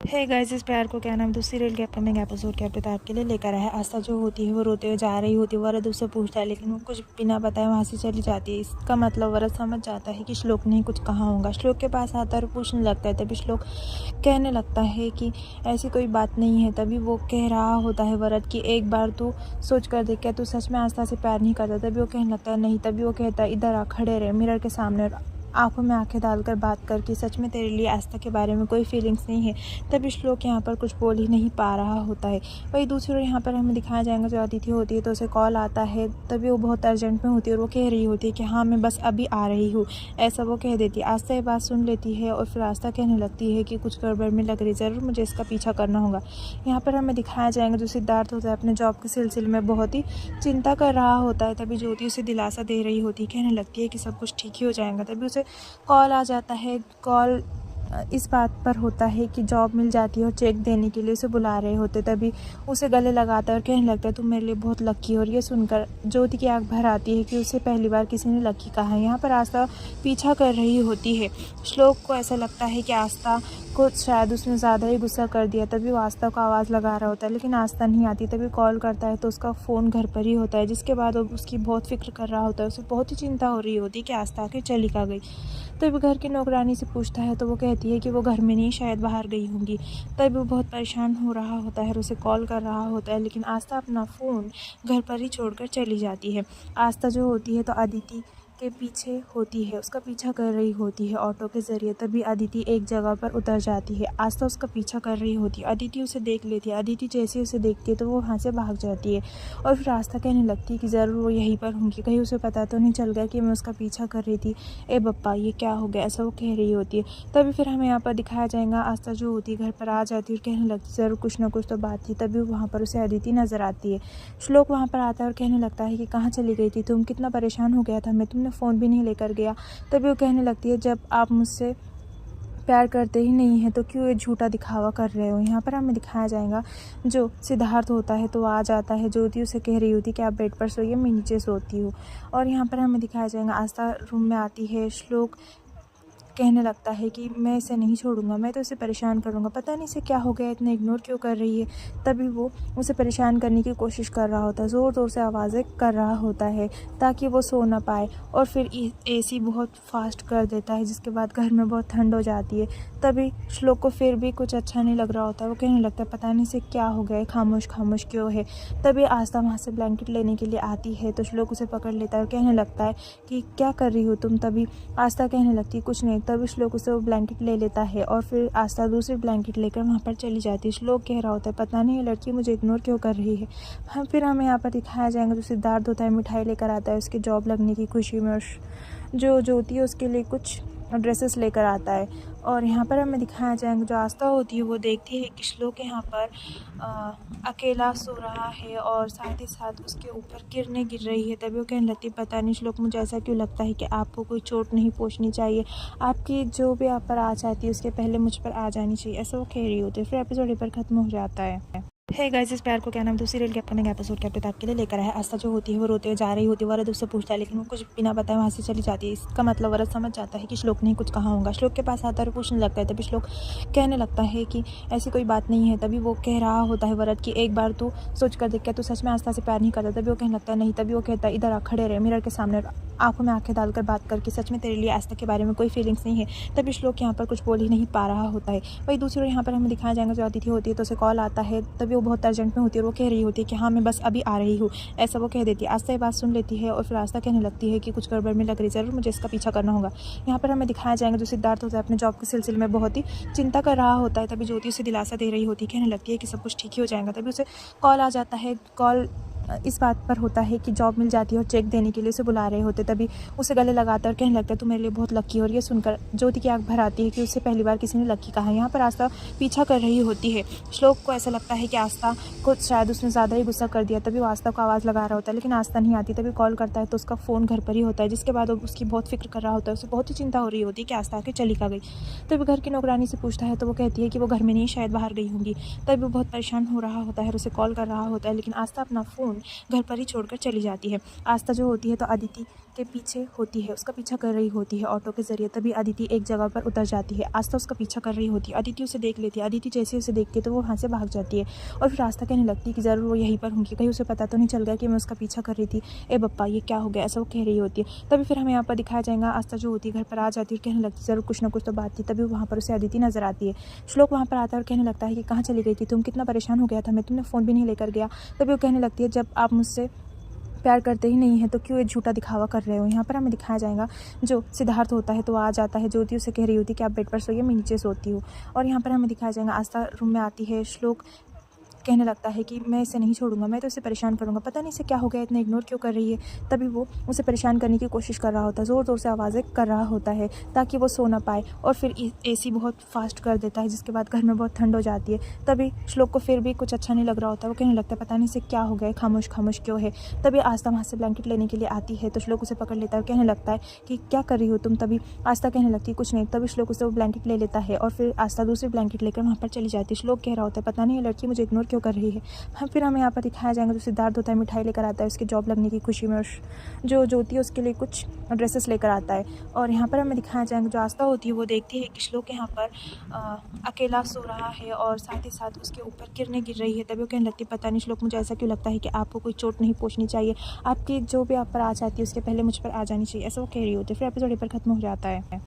Hey guys, इस प्यार को क्या नाम दूसरी सीरियल के अपकमिंग एपिसोड के अपडेट आपके लिए लेकर आया है। आस्था जो होती है वो रोते हुए जा रही होती है। वरद उससे पूछता है लेकिन वो कुछ बिना बताए वहाँ से चली जाती है। इसका मतलब वरद समझ जाता है कि श्लोक ने कुछ कहा होगा। श्लोक के पास आता है और पूछने लगता है। तभी श्लोक कहने लगता है कि ऐसी कोई बात नहीं है। तभी वो कह रहा होता है वरद कि एक बार तू सोच कर देख, क्या तू सच में आस्था से प्यार नहीं करता। तभी वो कहने लगता है नहीं। तभी वो कहता है इधर आ, खड़े रहे मिरर के सामने और आंखों में आंखें डालकर बात करके सच में तेरे लिए आस्था के बारे में कोई फीलिंग्स नहीं है। तभी श्लोक यहाँ पर कुछ बोल ही नहीं पा रहा होता है। वही दूसरी ओर यहाँ पर हमें दिखाया जाएगा जो अदिति होती है तो उसे कॉल आता है। तभी वो बहुत अर्जेंट में होती है और वो कह रही होती है कि हाँ मैं बस अभी आ रही हूँ, ऐसा वो कह देती है। आस्था ये बात सुन लेती है और फिर आस्था कहने लगती है कि कुछ गड़बड़ में लग रही, ज़रूर मुझे इसका पीछा करना होगा। यहाँ पर हमें दिखाया जाएगा जो सिद्धार्थ होता है अपने जॉब के सिलसिले में बहुत ही चिंता कर रहा होता है। तभी ज्योति उसे दिलासा दे रही होती है, कहने लगती है कि सब कुछ ठीक ही हो जाएगा। तभी उसे कॉल आ जाता है। कॉल इस बात पर होता है कि जॉब मिल जाती है और चेक देने के लिए उसे बुला रहे होते। तभी उसे गले लगाता है और कहने लगता है तुम मेरे लिए बहुत लकी हो। और ये सुनकर ज्योति की आंख भर आती है कि उसे पहली बार किसी ने लकी कहा है। यहाँ पर आस्था पीछा कर रही होती है। श्लोक को ऐसा लगता है कि आस्था को शायद उसने ज़्यादा ही गुस्सा कर दिया। तभी वो आस्था को आवाज़ लगा रहा होता है लेकिन आस्था नहीं आती। तभी कॉल करता है तो उसका फ़ोन घर पर ही होता है, जिसके बाद वो उसकी बहुत फिक्र कर रहा होता है। उसे बहुत ही चिंता हो रही होती है कि आस्था आके चली कहाँ गई। तभी घर की नौकरानी से पूछता है तो वो कहती है कि वो घर में नहीं, शायद बाहर गई होंगी। तभी वो बहुत परेशान हो रहा होता है और उसे कॉल कर रहा होता है लेकिन आस्था अपना फ़ोन घर पर ही छोड़कर चली जाती है। आस्था जो होती है तो अदिति के पीछे होती है, उसका पीछा कर रही होती है ऑटो के ज़रिए। तभी अदिति एक जगह पर उतर जाती है। आस्था उसका पीछा कर रही होती है। अदिति उसे देख लेती है। अदिति जैसे उसे देखती है तो वो वहाँ से भाग जाती है और फिर आस्था कहने लगती है कि ज़रूर वो यहीं पर होंगी, कहीं उसे पता तो नहीं चल गया कि मैं उसका पीछा कर रही थी। ए बप्पा ये क्या हो गया, ऐसा वो कह रही होती है। तभी फिर हमें यहाँ पर दिखाया जाएगा आस्था जो होती है घर पर आ जाती है और कहने लगती है ज़रूर कुछ ना कुछ तो बात थी। तभी वहाँ पर उसे अदिति नज़र आती है। श्लोक वहाँ पर आता है और कहने लगता है कि कहाँ चली गई थी तुम, कितना परेशान हो गया था मैं, तुमने फ़ोन भी नहीं लेकर गया। तभी वो कहने लगती है जब आप मुझसे प्यार करते ही नहीं है तो क्यों ये झूठा दिखावा कर रहे हो। यहाँ पर हमें दिखाया जाएगा जो सिद्धार्थ होता है तो आ जाता है। ज्योति उसे कह रही होती कि आप बेड पर सोइए, मैं नीचे सोती हूँ। और यहाँ पर हमें दिखाया जाएगा आस्था रूम में आती है। श्लोक कहने लगता है कि मैं इसे नहीं छोड़ूंगा, मैं तो इसे परेशान करूंगा, पता नहीं इसे क्या हो गया, इतना इग्नोर क्यों कर रही है। तभी वो उसे परेशान करने की कोशिश कर रहा होता है, ज़ोर ज़ोर से आवाज़ें कर रहा होता है ताकि वो सो ना पाए। और फिर एसी बहुत फास्ट कर देता है, जिसके बाद घर में बहुत ठंड हो जाती है। तभी श्लोक को फिर भी कुछ अच्छा नहीं लग रहा होता है। वो कहने लगता है पता नहीं इसे क्या हो गया है, खामोश खामोश क्यों है। तभी आस्था वहाँ से ब्लैंकेट लेने के लिए आती है तो श्लोक उसे पकड़ लेता है और कहने लगता है कि क्या कर रही हो तुम। तभी आस्था कहने लगती है कुछ नहीं। तभी श्लोक उसे वो ब्लैंकेट ले लेता है और फिर आस्था दूसरी ब्लैंकेट लेकर वहाँ पर चली जाती है। श्लोक कह रहा होता है पता नहीं ये लड़की मुझे इग्नोर क्यों कर रही है। फिर हमें यहाँ पर दिखाया जाएगा जो सिद्धार्थ होता है मिठाई लेकर आता है उसकी जॉब लगने की खुशी में, और जो ज्योति है उसके लिए कुछ ड्रेसेस लेकर आता है। और यहाँ पर हमें दिखाया जाएगा जो आस्था होती है वो देखती है कि श्लोक यहाँ पर अकेला सो रहा है और साथ ही साथ उसके ऊपर किरणें गिर रही है। तभी वो कहने लगती है पता नहीं श्लोक मुझे ऐसा क्यों लगता है कि आपको कोई चोट नहीं पहुँचनी चाहिए, आपकी जो भी आप पर आ जाती है उसके पहले मुझ पर आ जानी चाहिए, ऐसा वो कह रही होती है। फिर एपिसोड पर ख़त्म हो जाता है। हे गाइस, इस प्यार को क्या नाम दूसरी सीरियल के अपकमिंग एपिसोड के अपडेट आपके लिए लेकर आया है। आस्था जो होती है वो रोते हुए जा रही होती है। वरद उससे पूछता है लेकिन वो कुछ बिना बताए वहाँ से चली जाती है। इसका मतलब वरद समझ जाता है कि श्लोक ने कुछ कहा होगा। श्लोक के पास आता है और पूछने लगता है। तभी श्लोक कहने लगता है कि ऐसी कोई बात नहीं है। तभी वो कह रहा होता है वरद कि एक बार तू सोच कर देख, क्या तू सच में आस्था से प्यार नहीं करता। तभी वो कहने लगता है नहीं। तभी वो कहता है इधर आ, खड़े रहे मिरर के सामने और आंखों में आंखें डालकर बात करके सच में तेरे लिए आस्था के बारे में कोई फीलिंग्स नहीं है। तभी श्लोक यहाँ पर कुछ बोल ही नहीं पा रहा होता है। वही दूसरी ओर यहाँ पर हमें दिखाया जाएगा जो अदिति होती है तो उसे कॉल आता है। तभी वो बहुत अर्जेंट में होती है और वो कह रही होती है कि हाँ मैं बस अभी आ रही हूँ, ऐसा वो कह देती है। आस्था ये बात सुन लेती है और फिर आस्था कहने लगती है कि कुछ गड़बड़ में लग रही, ज़रूर मुझे इसका पीछा करना होगा। यहाँ पर हमें दिखाया जाएगा जो सिद्धार्थ होता है अपने जॉब के सिलसिले में बहुत ही चिंता कर रहा होता है। तभी ज्योति उसे दिलासा दे रही होती है, कहने लगती है कि सब कुछ ठीक ही हो जाएगा। तभी उसे कॉल आ जाता है। कॉल इस बात पर होता है कि जॉब मिल जाती है और चेक देने के लिए उसे बुला रहे होते। तभी उसे गले लगाता है और कहने लगता है तू मेरे लिए बहुत लकी हो। और ये सुनकर ज्योति की आंख भर आती है कि उससे पहली बार किसी ने लकी कहा है। यहाँ पर आस्था पीछा कर रही होती है। श्लोक को ऐसा लगता है कि आस्था को शायद उसने ज़्यादा ही गुस्सा कर दिया। तभी वो आस्था को आवाज़ लगा रहा होता है लेकिन आस्था नहीं आती। तभी कॉल करता है तो उसका फ़ोन घर पर ही होता है, जिसके बाद वो उसकी बहुत फिक्र कर रहा होता है। उसे बहुत ही चिंता हो रही होती है कि आस्था आके चली कहाँ गई। तभी घर की नौकरानी से पूछता है तो वो कहती है कि वो घर में नहीं, शायद बाहर गई होंगी। तभी वो बहुत परेशान हो रहा होता है और उसे कॉल कर रहा होता है लेकिन आस्था अपना फ़ोन घर पर ही छोड़कर चली जाती है। आस्था जो होती है तो अदिति के पीछे होती है, उसका पीछा कर रही होती है ऑटो के ज़रिए। तभी अदिति एक जगह पर उतर जाती है। आस्था उसका पीछा कर रही होती है। अदिति उसे देख लेती है। अदिति जैसे ही उसे देखती है तो वो वहाँ से भाग जाती है और फिर आस्था कहने लगती है कि ज़रूर वो यहीं पर होंगी, कहीं उसे पता तो नहीं चल गया कि मैं उसका पीछा कर रही थी। ए बप्पा, ये क्या हो गया, ऐसा वो कह रही होती है। तभी फिर हमें यहाँ पर दिखाया जाएगा आस्था जो होती है घर पर आ जाती है और कहने लगती है ज़रूर कुछ ना कुछ तो बात थी। तभी वहाँ पर उसे अदिति नज़र आती है। श्लोक वहाँ पर आता है और कहने लगता है कि कहाँ चली गई थी तुम, कितना परेशान हो गया था मैं, तुमने फ़ोन भी नहीं लेकर गया। तभी वो कहने लगती है जब आप मुझसे प्यार करते ही नहीं है तो क्यों ये झूठा दिखावा कर रहे हो। यहाँ पर हमें दिखाया जाएगा जो सिद्धार्थ होता है तो वो आ जाता है। ज्योति उसे कह रही होती है कि आप बेड पर सोइए, मैं नीचे सोती हूँ। और यहाँ पर हमें दिखाया जाएगा आस्था रूम में आती है। श्लोक कहने लगता है कि मैं इसे नहीं छोड़ूंगा, मैं तो इसे परेशान करूंगा, पता नहीं इसे क्या हो गया, इतना इग्नोर क्यों कर रही है। तभी वो उसे परेशान करने की कोशिश कर रहा होता है, ज़ोर ज़ोर से आवाज़ें कर रहा होता है ताकि वो सो ना पाए। और फिर एसी बहुत फास्ट कर देता है जिसके बाद घर में बहुत ठंड हो जाती है। तभी श्लोक को फिर भी कुछ अच्छा नहीं लग रहा होता। वो कहने लगता है पता नहीं इसे क्या हो गया, खामोश खामोश क्यों है। तभी आस्था वहाँ से ब्लैंकेट लेने के लिए आती है तो श्लोक उसे पकड़ लेता है और कहने लगता है कि क्या कर रही हो तुम। तभी आस्था कहने लगती है कुछ नहीं। तभी श्लोक उसे वो ब्लैंकेट ले लेता है और फिर आस्था दूसरी ब्लैंकेट लेकर वहाँ पर चली जाती है। श्लोक कह रहा होता है पता नहीं ये लड़की मुझे इग्नोर क्यों कर रही है। फिर हमें यहाँ पर दिखाया जाएगा जो सिद्धार्थ होता है मिठाई लेकर आता है उसकी जॉब लगने की खुशी में, और जो ज्योति है उसके लिए कुछ ड्रेसेस लेकर आता है। और यहाँ पर हमें दिखाया जाएगा जो आस्था होती है वो देखती है कि श्लोक यहाँ पर अकेला सो रहा है और साथ ही साथ उसके ऊपर किरणें गिर रही है। तभी वो कहने लगती है पता नहीं श्लोक मुझे ऐसा क्यों लगता है कि आपको कोई चोट नहीं पहुँचनी चाहिए, आपकी जो भी आप पर आ जाती है उसके पहले मुझ पर आ जानी चाहिए, ऐसा वो कह रही होती है। फिर एपिसोड पर खत्म हो जाता है।